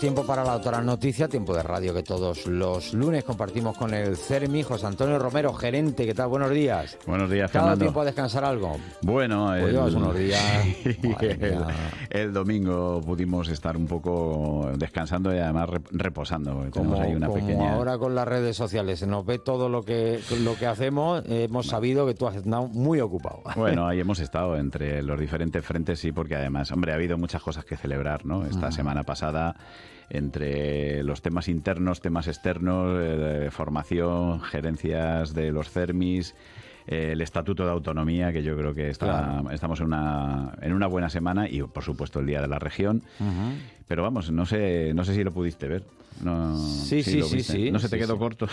Tiempo para la otra noticia, tiempo de radio que todos los lunes compartimos con el CERMI, José Antonio Romero, gerente. ¿Qué tal? Buenos días. Buenos días, ¿Te ha dado Fernando. tiempo a descansar algo? Bueno, Pues llevas unos días. el domingo pudimos estar un poco descansando y además reposando. Tenemos ahí una como pequeña... ahora con las redes sociales se nos ve todo lo que hacemos, hemos sabido que tú has estado muy ocupado. Bueno, ahí hemos estado entre los diferentes frentes, sí, porque además, hombre, ha habido muchas cosas que celebrar, ¿no? Esta semana pasada, entre los temas internos, temas externos, formación, gerencias de los CERMIs, el Estatuto de Autonomía, que yo creo que estamos en una buena semana, y por supuesto el Día de la Región. Pero vamos, no sé si lo pudiste ver. No, Sí. ¿No se te quedó corto?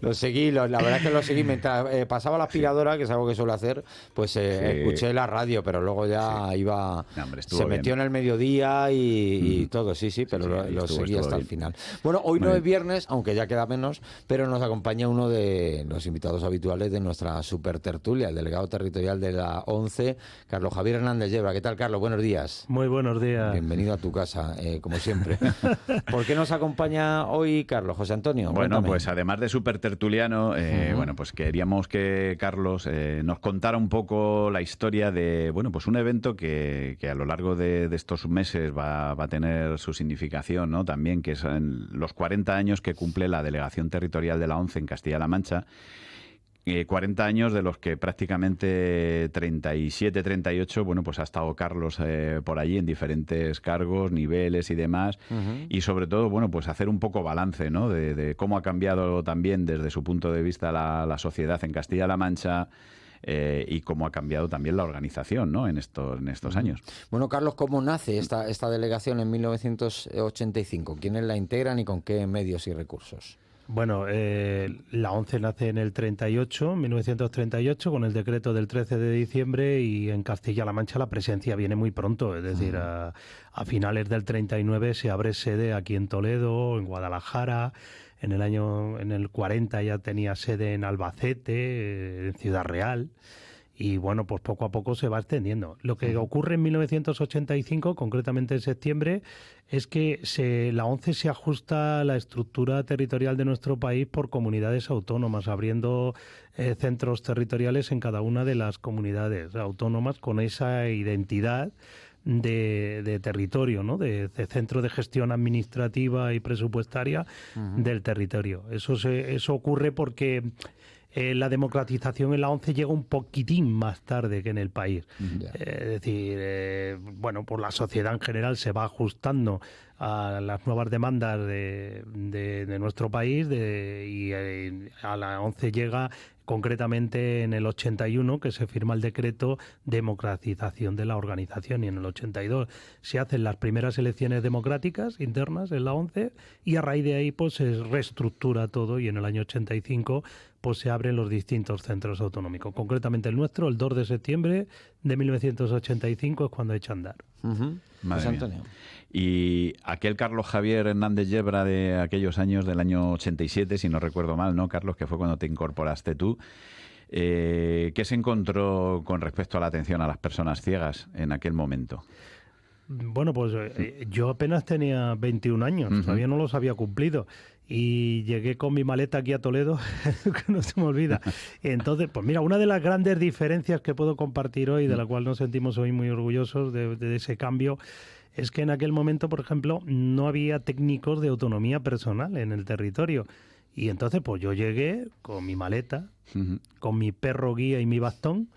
Lo seguí, la verdad es que lo seguí mientras pasaba la aspiradora, que es algo que suelo hacer, pues escuché la radio, pero luego ya iba, No, hombre, se metió en el mediodía y todo, pero lo seguí hasta el final. Bueno, hoy no es viernes, aunque ya queda menos, pero nos acompaña uno de los invitados habituales de nuestra super tertulia, el delegado territorial de la ONCE, Carlos Javier Hernández Yebra. ¿Qué tal, Carlos? Buenos días. Muy buenos días. Bienvenido a tu casa, como siempre. ¿Por qué nos acompaña hoy Carlos, José Antonio? Bueno, Cuéntame. pues además de súper tertuliano, bueno, pues queríamos que Carlos nos contara un poco la historia de, bueno, pues un evento que a lo largo de estos meses va a tener su significación, ¿no? También, que es en los 40 años que cumple la Delegación Territorial de la ONCE en Castilla-La Mancha. 40 años de los que prácticamente 37, 38, bueno, pues ha estado Carlos por allí en diferentes cargos, niveles y demás, y sobre todo, bueno, pues hacer un poco balance, ¿no? De cómo ha cambiado también desde su punto de vista la sociedad en Castilla-La Mancha, y cómo ha cambiado también la organización, ¿no? en estos años. Bueno, Carlos, ¿cómo nace esta delegación en 1985? ¿Quiénes la integran y con qué medios y recursos? Bueno, la ONCE nace en el 1938, con el decreto del 13 de diciembre, y en Castilla-La Mancha la presencia viene muy pronto, es decir, a finales del 39 se abre sede aquí en Toledo, en Guadalajara. En el 40 ya tenía sede en Albacete, en Ciudad Real. Y bueno, pues poco a poco se va extendiendo. Lo que ocurre en 1985, concretamente en septiembre, es que la ONCE se ajusta a la estructura territorial de nuestro país por comunidades autónomas, abriendo centros territoriales en cada una de las comunidades autónomas con esa identidad de territorio, ¿no? De centro de gestión administrativa y presupuestaria del territorio. Eso ocurre porque la democratización en la ONCE llega un poquitín más tarde que en el país. Es decir, bueno, pues la sociedad en general se va ajustando a las nuevas demandas de nuestro país, y a la ONCE llega concretamente en el 81, que se firma el decreto democratización de la organización, y en el 82 se hacen las primeras elecciones democráticas internas en la ONCE, y a raíz de ahí pues se reestructura todo, y en el año 85 pues se abren los distintos centros autonómicos. Concretamente el nuestro, el 2 de septiembre de 1985 es cuando echa a andar. José Antonio. Y aquel Carlos Javier Hernández Yebra de aquellos años, del año 87, si no recuerdo mal, ¿no, Carlos? Que fue cuando te incorporaste tú. ¿Qué se encontró con respecto a la atención a las personas ciegas en aquel momento? Bueno, pues yo apenas tenía 21 años, todavía no los había cumplido, y llegué con mi maleta aquí a Toledo, que no se me olvida. Entonces, pues mira, una de las grandes diferencias que puedo compartir hoy, de la cual nos sentimos hoy muy orgullosos de ese cambio, es que en aquel momento, por ejemplo, no había técnicos de autonomía personal en el territorio. Y entonces, pues yo llegué con mi maleta, con mi perro guía y mi bastón,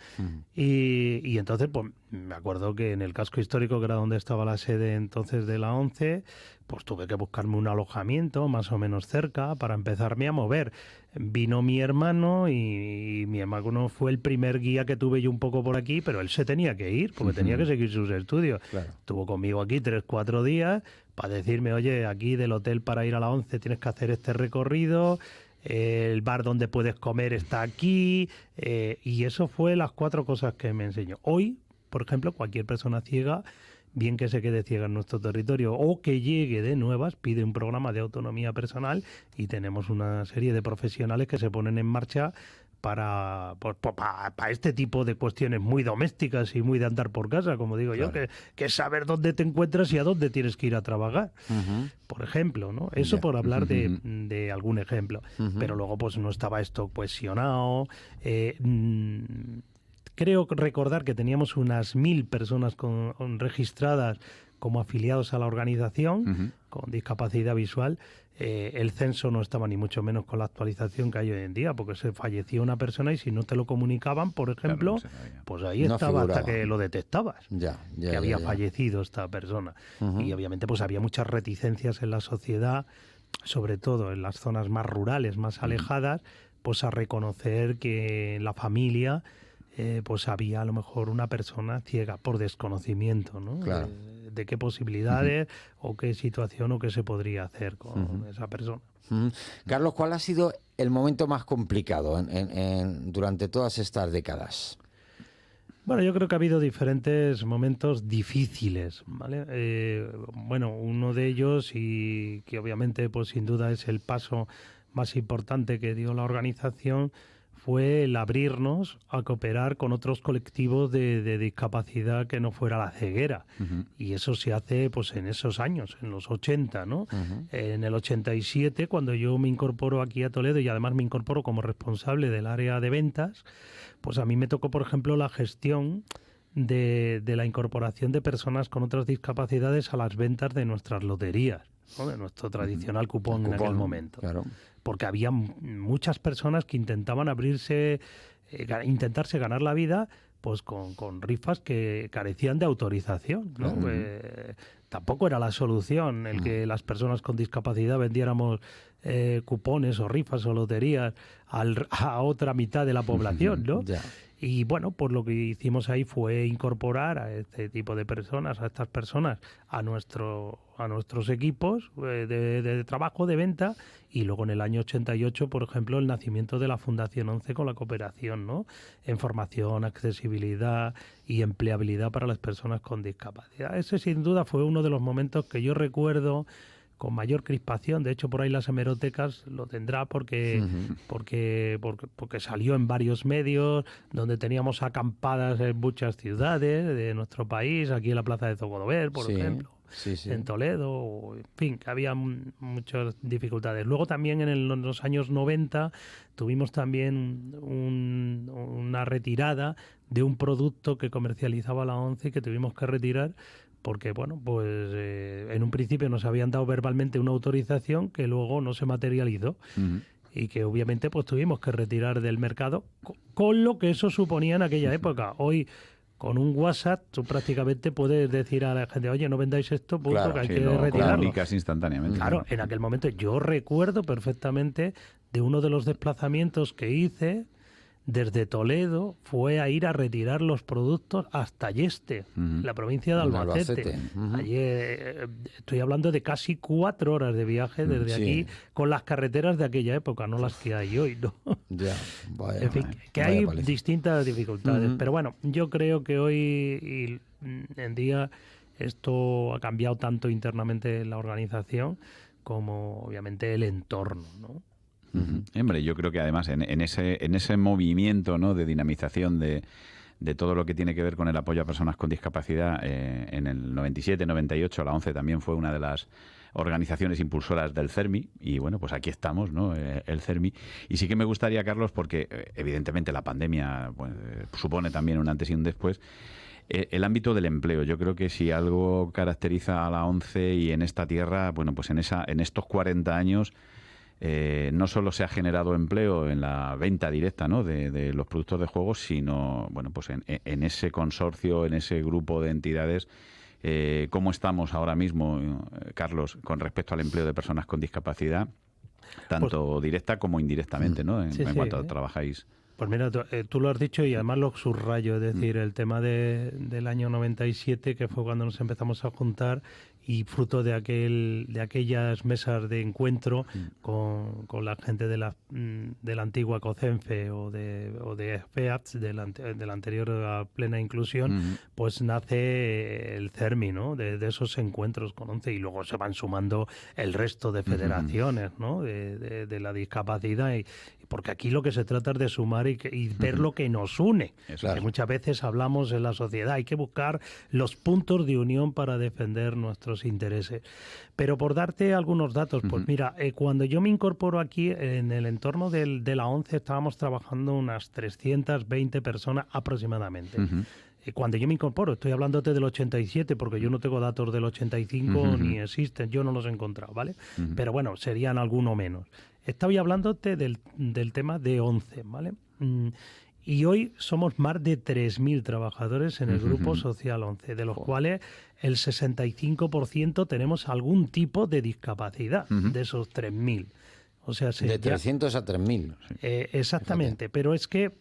y entonces, pues me acuerdo que en el casco histórico, que era donde estaba la sede entonces de la ONCE, pues tuve que buscarme un alojamiento más o menos cerca para empezarme a mover. Vino mi hermano, y mi hermano fue el primer guía que tuve yo un poco por aquí, pero él se tenía que ir porque tenía que seguir sus estudios. Claro. Estuvo conmigo aquí 3-4 días para decirme, oye, aquí del hotel para ir a la ONCE tienes que hacer este recorrido, el bar donde puedes comer está aquí, y eso fue las 4 cosas que me enseñó. Hoy, por ejemplo, cualquier persona ciega, bien que se quede ciega en nuestro territorio o que llegue de nuevas, pide un programa de autonomía personal, y tenemos una serie de profesionales que se ponen en marcha para este tipo de cuestiones muy domésticas y muy de andar por casa, como digo yo, que es saber dónde te encuentras y a dónde tienes que ir a trabajar, por ejemplo, ¿no? Eso por hablar de algún ejemplo. Pero luego pues no estaba esto cohesionado. Creo recordar que teníamos unas 1000 personas registradas como afiliados a la organización con discapacidad visual. El censo no estaba ni mucho menos con la actualización que hay hoy en día, porque se fallecía una persona y si no te lo comunicaban, por ejemplo, pues ahí no estaba figuraba. Hasta que lo detectabas, que había fallecido esta persona. Y obviamente pues había muchas reticencias en la sociedad, sobre todo en las zonas más rurales, más alejadas, pues a reconocer que en la familia pues había a lo mejor una persona ciega por desconocimiento, ¿no? Claro. De qué posibilidades o qué situación o qué se podría hacer con esa persona. Carlos, ¿cuál ha sido el momento más complicado durante todas estas décadas? Bueno, yo creo que ha habido diferentes momentos difíciles, ¿vale? Bueno, uno de ellos, y que obviamente pues sin duda es el paso más importante que dio la organización, fue el abrirnos a cooperar con otros colectivos de discapacidad que no fuera la ceguera. Y eso se hace pues en esos años, en los 80, ¿no? En el 87, cuando yo me incorporo aquí a Toledo y además me incorporo como responsable del área de ventas, pues a mí me tocó, por ejemplo, la gestión de la incorporación de personas con otras discapacidades a las ventas de nuestras loterías, ¿no? De nuestro tradicional cupón en aquel momento. Claro. Porque había muchas personas que intentaban intentarse ganar la vida pues con rifas que carecían de autorización, ¿no? Tampoco era la solución el que las personas con discapacidad vendiéramos cupones o rifas o loterías a otra mitad de la población, ¿no? Y bueno, pues lo que hicimos ahí fue incorporar a este tipo de personas, a estas personas, a nuestros equipos de trabajo, de venta, y luego en el año 88, por ejemplo, el nacimiento de la Fundación 11 con la cooperación, ¿no? En formación, accesibilidad y empleabilidad para las personas con discapacidad. Ese sin duda fue uno de los momentos que yo recuerdo con mayor crispación. De hecho, por ahí las hemerotecas lo tendrá porque salió en varios medios, donde teníamos acampadas en muchas ciudades de nuestro país, aquí en la Plaza de Zocodover, por ejemplo, en Toledo, en fin, que había muchas dificultades. Luego también en los años 90 tuvimos también una retirada de un producto que comercializaba la ONCE y que tuvimos que retirar porque, bueno, pues en un principio nos habían dado verbalmente una autorización que luego no se materializó y que obviamente pues tuvimos que retirar del mercado con lo que eso suponía en aquella época. Hoy, con un WhatsApp, tú prácticamente puedes decir a la gente, oye, no vendáis esto, punto, claro, que hay que retirarlo. Comunicas instantáneamente. Claro, en aquel momento yo recuerdo perfectamente de uno de los desplazamientos que hice desde Toledo, fue a ir a retirar los productos hasta Ayeste, la provincia de Albacete. Allí, estoy hablando de casi 4 horas de viaje desde aquí, con las carreteras de aquella época, no las que hay hoy, ¿no? En fin, que hay distintas dificultades. Pero bueno, yo creo que hoy en día esto ha cambiado tanto internamente la organización como obviamente el entorno, ¿no? Hombre, yo creo que además en ese movimiento, ¿no?, de dinamización de todo lo que tiene que ver con el apoyo a personas con discapacidad, en el 97, 98, la ONCE también fue una de las organizaciones impulsoras del CERMI, y bueno, pues aquí estamos, ¿no?, el CERMI. Y sí que me gustaría, Carlos, porque evidentemente la pandemia supone también un antes y un después, el ámbito del empleo. Yo creo que si algo caracteriza a la ONCE y en esta tierra, bueno, pues en estos 40 años... no solo se ha generado empleo en la venta directa, ¿no?, de los productos de juego, sino bueno, pues en ese consorcio, en ese grupo de entidades. ¿Cómo estamos ahora mismo, Carlos, con respecto al empleo de personas con discapacidad, tanto directa como indirectamente, ¿no?, en cuanto trabajáis? Pues mira, tú lo has dicho y además lo subrayo, es decir, el tema del año 97, que fue cuando nos empezamos a juntar, y fruto de aquellas mesas de encuentro con la gente de la antigua COCENFE o de FEATS, de la anterior a Plena Inclusión, pues nace el CERMI, ¿no?, de esos encuentros con ONCE, y luego se van sumando el resto de federaciones, ¿no?, de la discapacidad, y porque aquí lo que se trata es de sumar y ver lo que nos une. Que muchas veces hablamos en la sociedad, hay que buscar los puntos de unión para defender nuestros intereses. Pero por darte algunos datos, pues mira, cuando yo me incorporo aquí, en el entorno de la ONCE estábamos trabajando unas 320 personas aproximadamente. Cuando yo me incorporo, estoy hablándote del 87, porque yo no tengo datos del 85 ni existen, yo no los he encontrado, ¿vale? Pero bueno, serían alguno menos. Estaba hablándote del tema de ONCE, ¿vale? Y hoy somos más de 3.000 trabajadores en el Grupo Social ONCE, de los cuales el 65% tenemos algún tipo de discapacidad, de esos 3.000. O sea, de 300 a 3.000. Exactamente, fíjate. Pero es que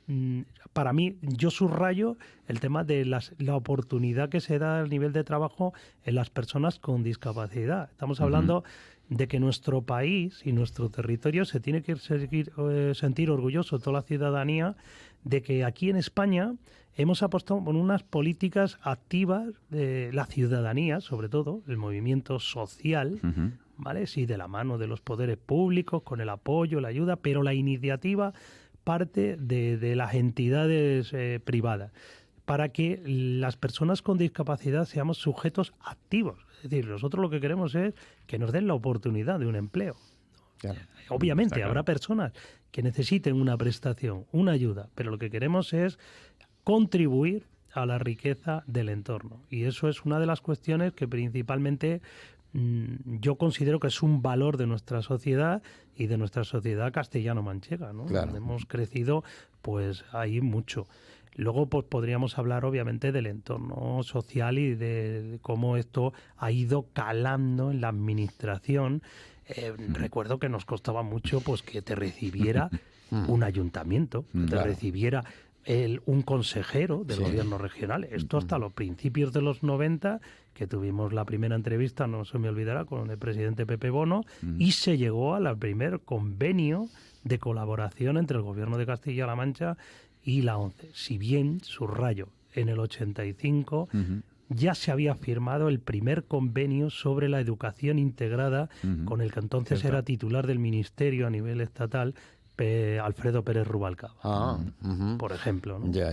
para mí yo subrayo el tema de la oportunidad que se da al nivel de trabajo en las personas con discapacidad. Estamos hablando de que nuestro país y nuestro territorio se tiene que sentir orgulloso, toda la ciudadanía, de que aquí en España hemos apostado por unas políticas activas de la ciudadanía, sobre todo, el movimiento social, ¿vale? Sí, de la mano de los poderes públicos, con el apoyo, la ayuda, pero la iniciativa parte de las entidades privadas, para que las personas con discapacidad seamos sujetos activos. Es decir, nosotros lo que queremos es que nos den la oportunidad de un empleo. Claro. Obviamente habrá personas que necesiten una prestación, una ayuda, pero lo que queremos es contribuir a la riqueza del entorno. Y eso es una de las cuestiones que principalmente yo considero que es un valor de nuestra sociedad y de nuestra sociedad castellano-manchega, ¿no? Claro. Donde hemos crecido, pues ahí mucho. Luego pues podríamos hablar obviamente del entorno social y de cómo esto ha ido calando en la administración. Recuerdo que nos costaba mucho pues que te recibiera un ayuntamiento, que te recibiera un consejero del gobierno regional. Esto hasta los principios de los 90, que tuvimos la primera entrevista, no se me olvidará, con el presidente Pepe Bono, y se llegó al primer convenio de colaboración entre el gobierno de Castilla-La Mancha y la ONCE. Si bien, subrayo, en el 85 ya se había firmado el primer convenio sobre la educación integrada con el que entonces era titular del ministerio a nivel estatal, Alfredo Pérez Rubalcaba, por ejemplo, ¿no? Ya.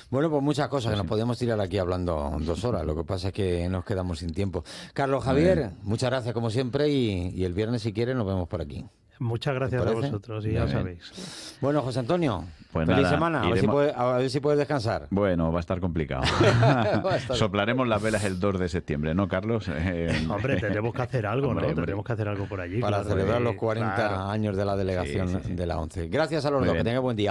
Bueno, pues muchas cosas que nos podemos tirar aquí hablando 2 horas. Lo que pasa es que nos quedamos sin tiempo. Carlos Javier, muchas gracias como siempre y el viernes, si quieres, nos vemos por aquí. Muchas gracias a vosotros, y ya sabéis. Bueno, José Antonio, pues feliz nada, semana. A ver si puedes descansar. Bueno, va a estar complicado. Soplaremos las velas el 2 de septiembre, ¿no, Carlos? Hombre, tendremos que hacer algo, ¿no? Tendremos que hacer algo por allí. Para celebrar los 40 años de la delegación de la ONCE. Gracias a los dos, que tengan buen día.